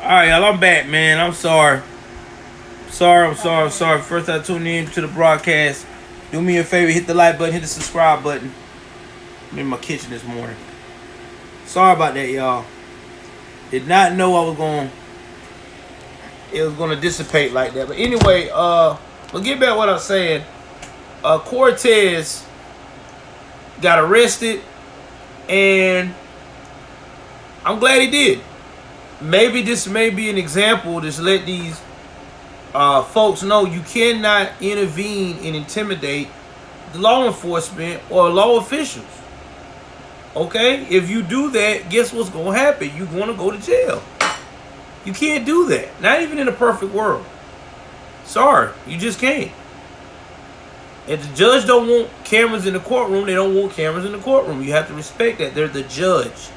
Alright, y'all, I'm back, man. I'm sorry. I'm sorry. First I tuned in to the broadcast. Do me a favor, hit the like button, hit the subscribe button. I'm in my kitchen this morning. Sorry about that, y'all. Did not know it was gonna dissipate like that. But anyway, we'll get back to what I was saying. Cortez got arrested, and I'm glad he did. Maybe this may be an example to let these folks know you cannot intervene and intimidate the law enforcement or law officials. Okay? If you do that, guess what's going to happen? You're going to go to jail. You can't do that. Not even in a perfect world. Sorry, you just can't. If the judge don't want cameras in the courtroom, they don't want cameras in the courtroom. You have to respect that. They're the judge.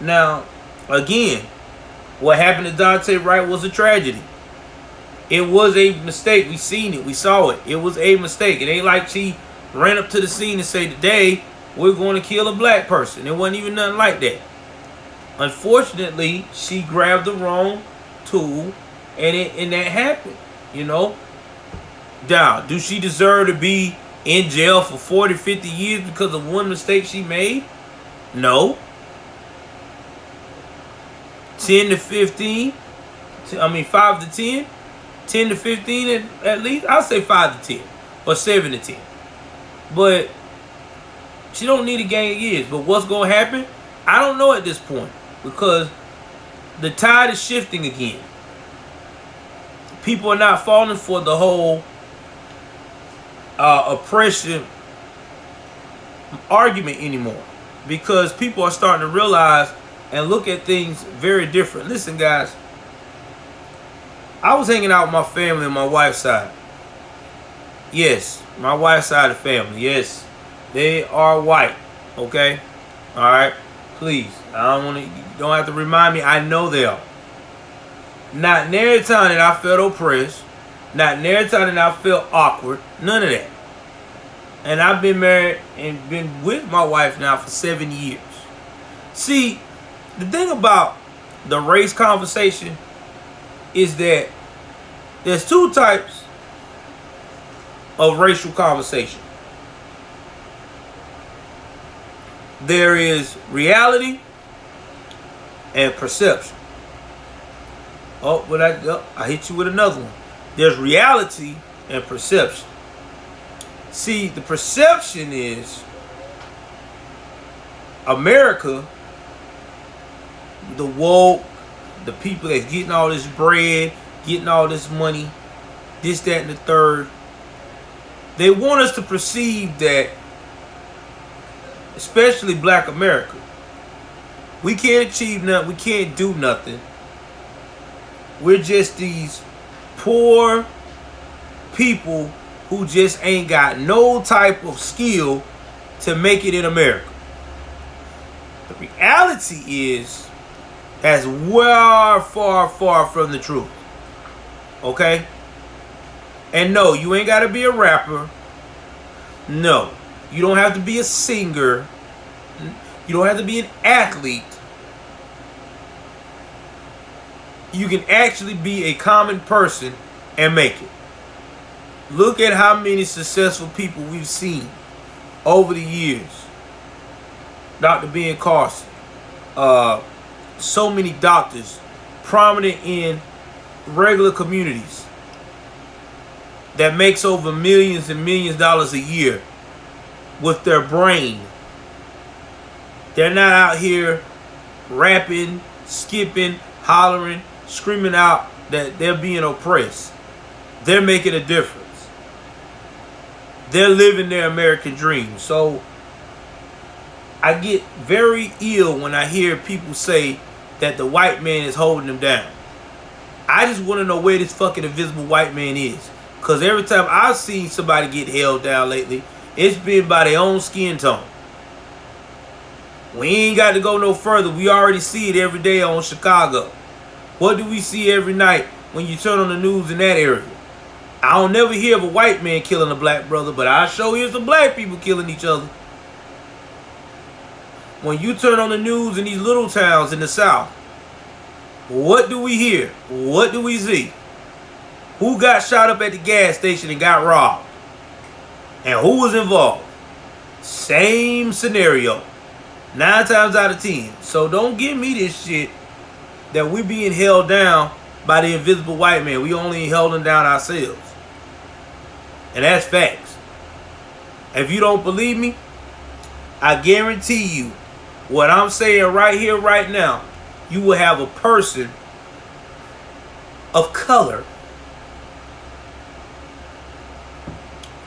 Now, again, what happened to Dante Wright was a tragedy. It was a mistake. We seen it. We saw it. It was a mistake. It ain't like she ran up to the scene and said, today we're going to kill a black person. It wasn't even nothing like that. Unfortunately, she grabbed the wrong tool, and that happened. You know? Now, do she deserve to be in jail for 40, 50 years because of one mistake she made? No. 10 to 15, 5 to 10, 10 to 15 at least. I'll say 5 to 10 or 7 to 10. But she don't need a gang of years. But what's going to happen? I don't know at this point, because the tide is shifting again. People are not falling for the whole oppression argument anymore, because people are starting to realize and look at things very different. Listen, guys, I was hanging out with my family on my wife's side. Yes, my wife's side of the family. Yes, they are white. Okay, all right. Please, I don't want to. You don't have to remind me. I know they are. Not near the time that I felt oppressed. Not near the time that I felt awkward. None of that. And I've been married and been with my wife now for 7 years. See, the thing about the race conversation is that there's two types of racial conversation. There is reality and perception. I hit you with another one. There's reality and perception. See, the perception is America, the woke, the people that's getting all this bread, getting all this money, this, that, and the third. They want us to perceive that, especially black America, we can't achieve nothing, we can't do nothing. We're just these poor people who just ain't got no type of skill to make it in America. The reality is, that's far, far from the truth. Okay? And no, you ain't got to be a rapper. No. You don't have to be a singer. You don't have to be an athlete. You can actually be a common person and make it. Look at how many successful people we've seen over the years. Dr. Ben Carson. So many doctors prominent in regular communities that makes over millions and millions of dollars a year with their brain. They're not out here rapping, skipping, hollering, screaming out that they're being oppressed. They're making a difference. They're living their American dream. So I get very ill when I hear people say that the white man is holding them down. I just want to know where this fucking invisible white man is. Because every time I've seen somebody get held down lately, it's been by their own skin tone. We ain't got to go no further. We already see it every day on Chicago. What do we see every night when you turn on the news in that area? I don't never hear of a white man killing a black brother, but I sure hear some black people killing each other. When you turn on the news in these little towns in the South, What do we hear? What do we see? Who got shot up at the gas station and got robbed? And who was involved? Same scenario. 9 times out of 10. So don't give me this shit that we being held down by the invisible white man. We only held them down ourselves. And that's facts. If you don't believe me, I guarantee you what I'm saying right here, right now, you will have a person of color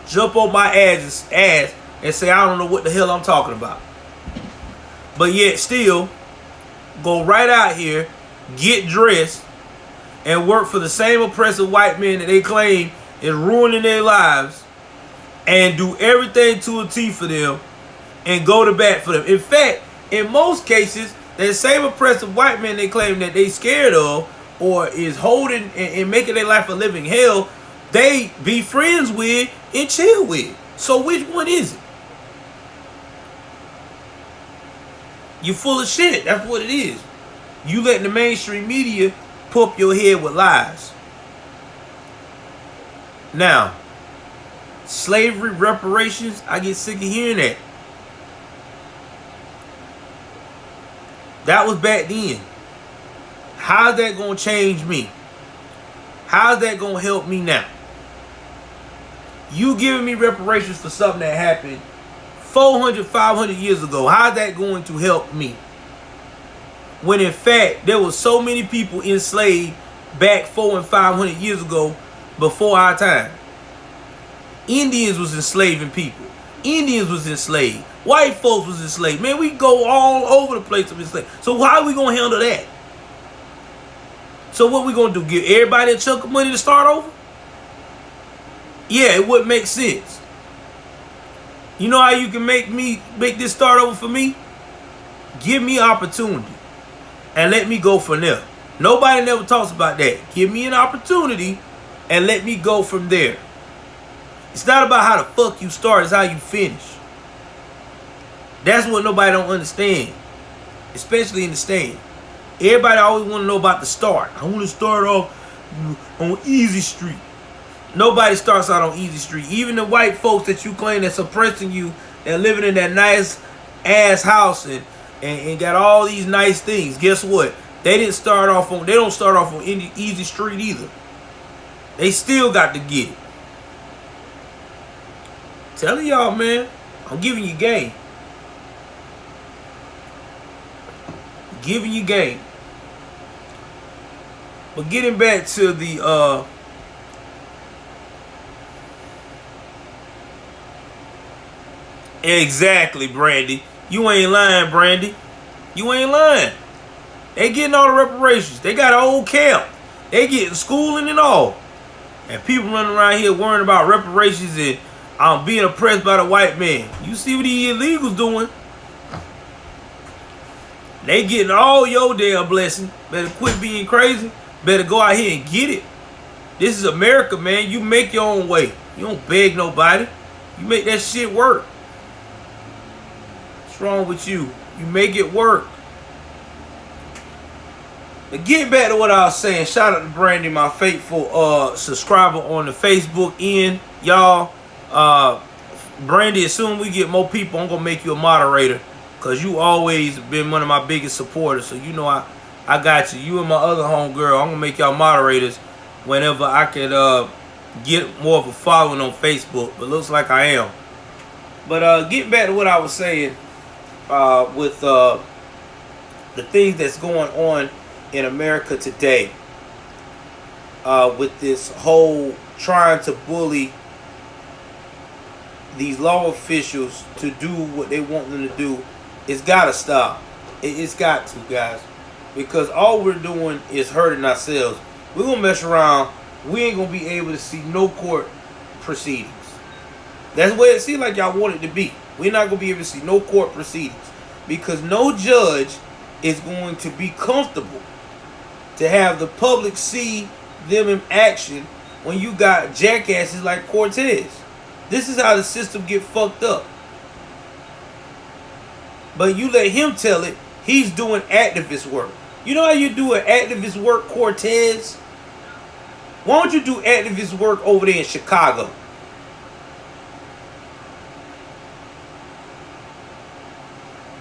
jump on my ass and say, I don't know what the hell I'm talking about. But yet still, go right out here, get dressed, and work for the same oppressive white men that they claim is ruining their lives, and do everything to a T for them, and go to bat for them. In fact, in most cases, that same oppressive white men they claim that they scared of, or is holding and making their life a living hell, they be friends with and chill with. So which one is it? You full of shit. That's what it is. You letting the mainstream media pump your head with lies. Now, slavery reparations, I get sick of hearing that. That was back then. How's that going to change me? How's that going to help me now? You giving me reparations for something that happened 400, 500 years ago. How's that going to help me? When in fact, there was so many people enslaved back 400 and 500 years ago before our time. Indians was enslaving people. Indians was enslaved. White folks was enslaved. Man, we go all over the place to enslave. So how are we going to handle that? So what we going to do? Give everybody a chunk of money to start over? Yeah, it wouldn't make sense. You know how you can make this start over for me? Give me opportunity and let me go from there. Nobody never talks about that. Give me an opportunity and let me go from there. It's not about how the fuck you start, it's how you finish. That's what nobody don't understand, especially in the stand. Everybody always want to know about the start. I want to start off on easy street. Nobody starts out on easy street. Even the white folks that you claim that's oppressing you and living in that nice ass house and got all these nice things. Guess what? They don't start off on any easy street either. They still got to get it. Telling y'all, man, I'm giving you game. Giving you game. But getting back to the exactly, Brandy. You ain't lying, Brandy. You ain't lying. They getting all the reparations. They got an old camp. They getting schooling and all. And people running around here worrying about reparations and being oppressed by the white man. You see what these illegals doing? They getting all your damn blessing. Better quit being crazy. Better go out here and get it. This is America, man. You make your own way. You don't beg nobody. You make that shit work. What's wrong with you? You make it work. But get back to what I was saying. Shout out to Brandy, my faithful subscriber on the Facebook end. Y'all, Brandy, as soon as we get more people, I'm going to make you a moderator. Because you always been one of my biggest supporters. So you know I got you. You and my other homegirl, I'm going to make y'all moderators whenever I could get more of a following on Facebook. But looks like I am. But getting back to what I was saying with the things that's going on in America today, with this whole trying to bully these law officials to do what they want them to do, it's got to stop. It's got to, guys. Because all we're doing is hurting ourselves. We're going to mess around. We ain't going to be able to see no court proceedings. That's the way it seems like y'all want it to be. We're not going to be able to see no court proceedings. Because no judge is going to be comfortable to have the public see them in action when you got jackasses like Cortez. This is how the system get fucked up. But you let him tell it, he's doing activist work. You know how you do an activist work, Cortez? Why don't you do activist work over there in Chicago?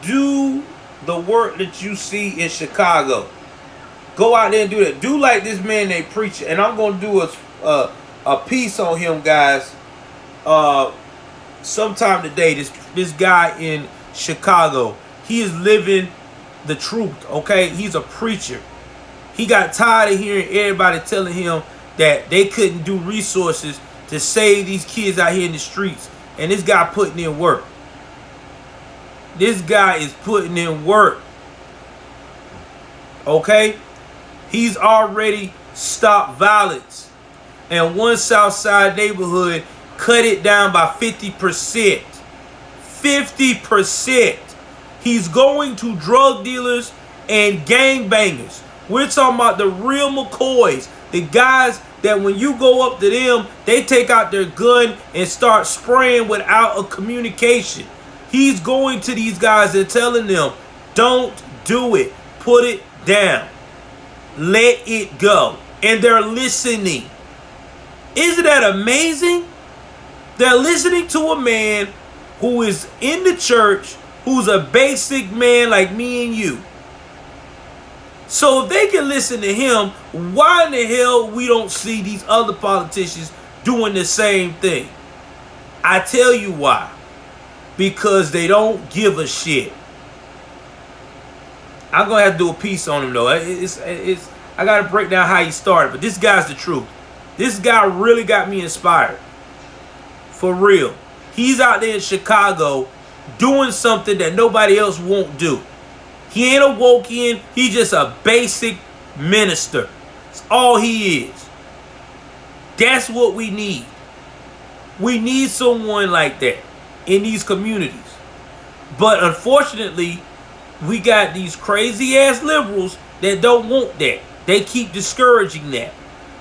Do the work that you see in Chicago. Go out there and do that. Do like this man named Preacher. And I'm going to do a piece on him, guys. Sometime today. This guy in Chicago. He is living the truth, okay? He's a preacher. He got tired of hearing everybody telling him that they couldn't do resources to save these kids out here in the streets. And this guy putting in work. This guy is putting in work. Okay? He's already stopped violence. And one Southside neighborhood cut it down by 50%. 50%. He's going to drug dealers and gangbangers. We're talking about the real McCoys. The guys that when you go up to them, they take out their gun and start spraying without a communication. He's going to these guys and telling them, don't do it. Put it down. Let it go. And they're listening. Isn't that amazing? They're listening to a man who is in the church, who's a basic man like me and you. So if they can listen to him, why in the hell we don't see these other politicians doing the same thing? I tell you why. Because they don't give a shit. I'm going to have to do a piece on him, though. I got to break down how he started. But this guy's the truth. This guy really got me inspired. For real. He's out there in Chicago doing something that nobody else won't do. He ain't a woke-in. He's just a basic minister. That's all he is. That's what we need. We need someone like that in these communities. But unfortunately, we got these crazy-ass liberals that don't want that. They keep discouraging that.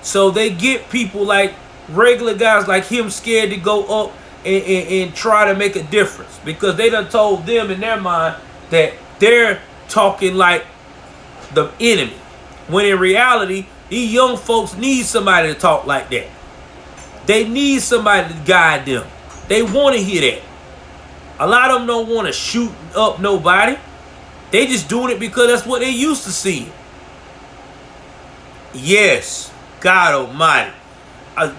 So they get people like regular guys like him scared to go up and try to make a difference. Because they done told them in their mind that they're talking like the enemy. When in reality, these young folks need somebody to talk like that. They need somebody to guide them. They want to hear that. A lot of them don't want to shoot up nobody. They just doing it because that's what they used to see. Yes, God almighty.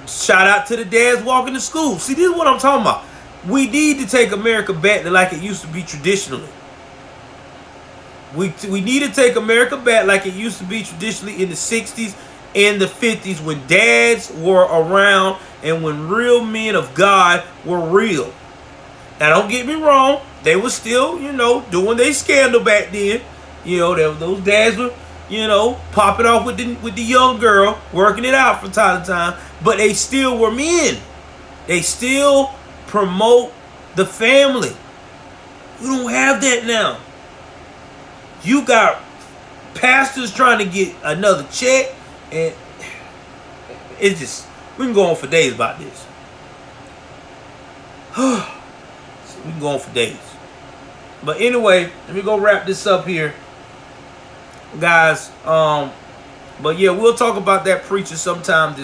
Shout out to the dads walking to school. See, this is what I'm talking about. We need to take America back to like it used to be traditionally. We need to take America back like it used to be traditionally in the 60s and the 50s when dads were around and when real men of God were real. Now, don't get me wrong. They were still, doing their scandal back then. Those dads were, popping off with the young girl, working it out from time to time. But they still were men. They still promote the family. We don't have that now. You got pastors trying to get another check. And it's just, we can go on for days about this. We can go on for days. But anyway, let me go wrap this up here, guys. But yeah, we'll talk about that preacher sometime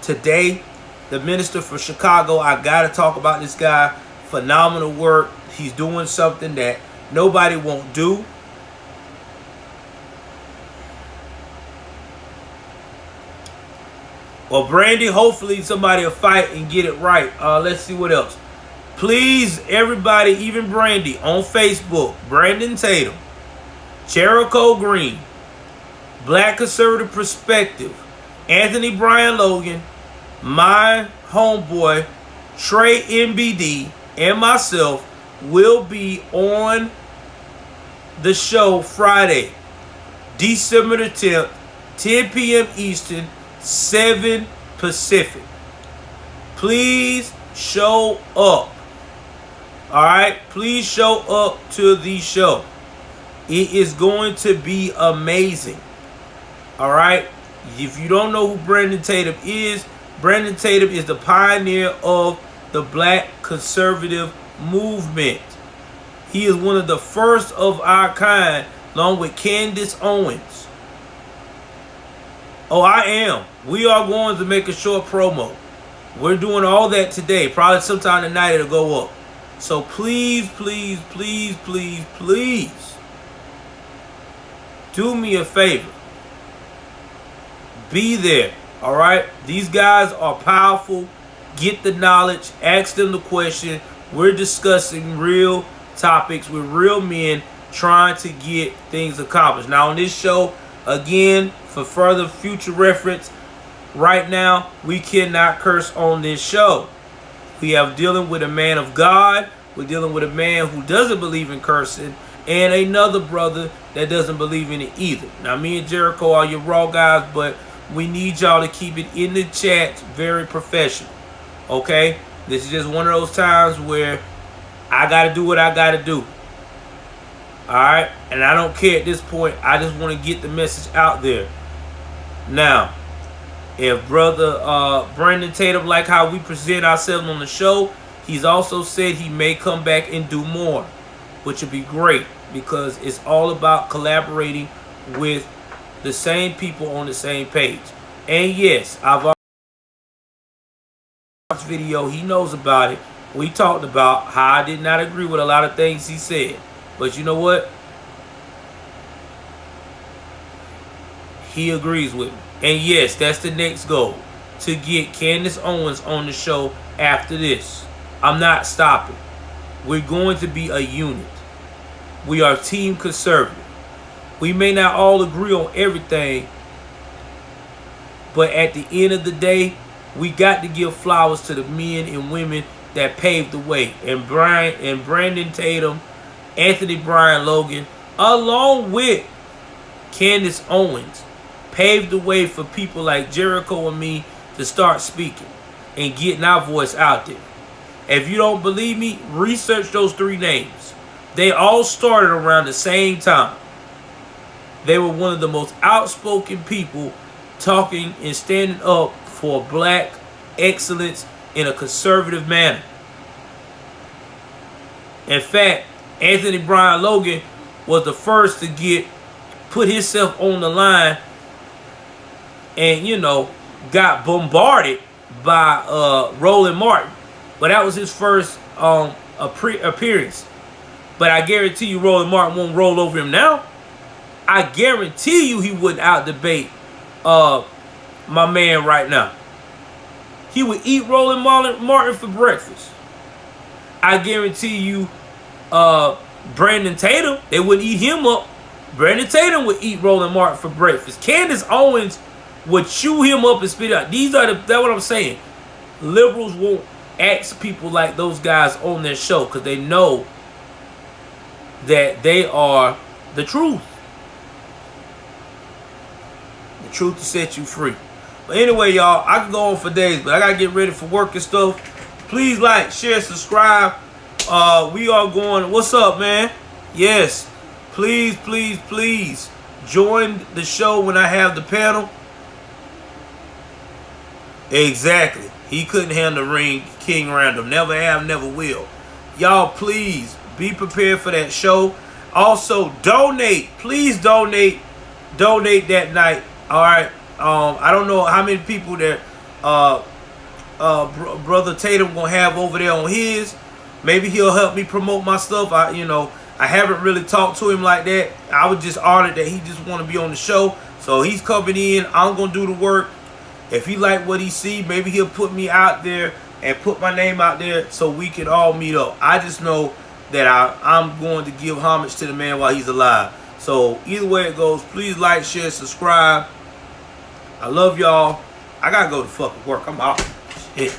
today. The minister for Chicago. I gotta talk about this guy. Phenomenal work. He's doing something that nobody won't do. Well, Brandy, hopefully somebody will fight and get it right. Let's see what else. Please, everybody, even Brandy, on Facebook, Brandon Tatum, Jericho Green, Black Conservative Perspective, Anthony Brian Logan, my homeboy, Trey MBD, and myself will be on the show Friday, December the 10th, 10 p.m. Eastern, 7 Pacific. Please show up. All right, please show up to the show. It is going to be amazing. All right, if you don't know who Brandon Tatum is the pioneer of the Black conservative movement. He is one of the first of our kind, along with Candace Owens. Oh, I am. We are going to make a short promo. We're doing all that today. Probably sometime tonight it'll go up. So please, please, please, please, please do me a favor. Be there. All right? These guys are powerful. Get the knowledge. Ask them the question. We're discussing real topics with real men trying to get things accomplished. Now on this show, again, for further future reference, right now, we cannot curse on this show. We have dealing with a man of God. We're dealing with a man who doesn't believe in cursing, and another brother that doesn't believe in it either. Now, me and Jericho are your raw guys, but we need y'all to keep it in the chat very professional. Okay? This is just one of those times where I got to do what I got to do. All right? And I don't care at this point. I just want to get the message out there. Now, if brother Brandon Tatum like how we present ourselves on the show, he's also said he may come back and do more, which would be great because it's all about collaborating with the same people on the same page. And yes, I've already watched the video. He knows about it. We talked about how I did not agree with a lot of things he said. But you know what? He agrees with me. And yes, that's the next goal, to get Candace Owens on the show after this. I'm not stopping. We're going to be a unit. We are team conservative. We may not all agree on everything, but at the end of the day, we got to give flowers to the men and women that paved the way. And Brandon Tatum, Anthony Brian Logan, along with Candace Owens, paved the way for people like Jericho and me to start speaking and getting our voice out there. If you don't believe me, research those three names. They all started around the same time. They were one of the most outspoken people talking and standing up for black excellence in a conservative manner. In fact, Anthony Brian Logan was the first to put himself on the line and, you know, got bombarded by Roland Martin. But that was his first appearance. But I guarantee you Roland Martin won't roll over him now. I guarantee you he wouldn't out-debate my man right now. He would eat Roland Martin for breakfast. I guarantee you Brandon Tatum, they wouldn't eat him up. Brandon Tatum would eat Roland Martin for breakfast. Candace Owens would chew him up and spit out. That's what I'm saying. Liberals won't ask people like those guys on their show because they know that they are the truth. The truth to set you free. But anyway, y'all, I can go on for days, but I got to get ready for work and stuff. Please like, share, subscribe. We are going. What's up, man? Yes. Please, please, please join the show when I have the panel. Exactly. He couldn't handle ring King Random. Never have, never will. Y'all, please be prepared for that show. Also, donate. Please donate. Donate that night. All right. I don't know how many people that Brother Tatum gonna have over there on his. Maybe he'll help me promote my stuff. I haven't really talked to him like that. I was just honored that he just want to be on the show. So he's coming in. I'm gonna do the work. If he like what he see, maybe he'll put me out there and put my name out there so we can all meet up. I just know that I'm going to give homage to the man while he's alive. So either way it goes, please like, share, subscribe. I love y'all. I gotta go to fucking work. I'm out. Shit.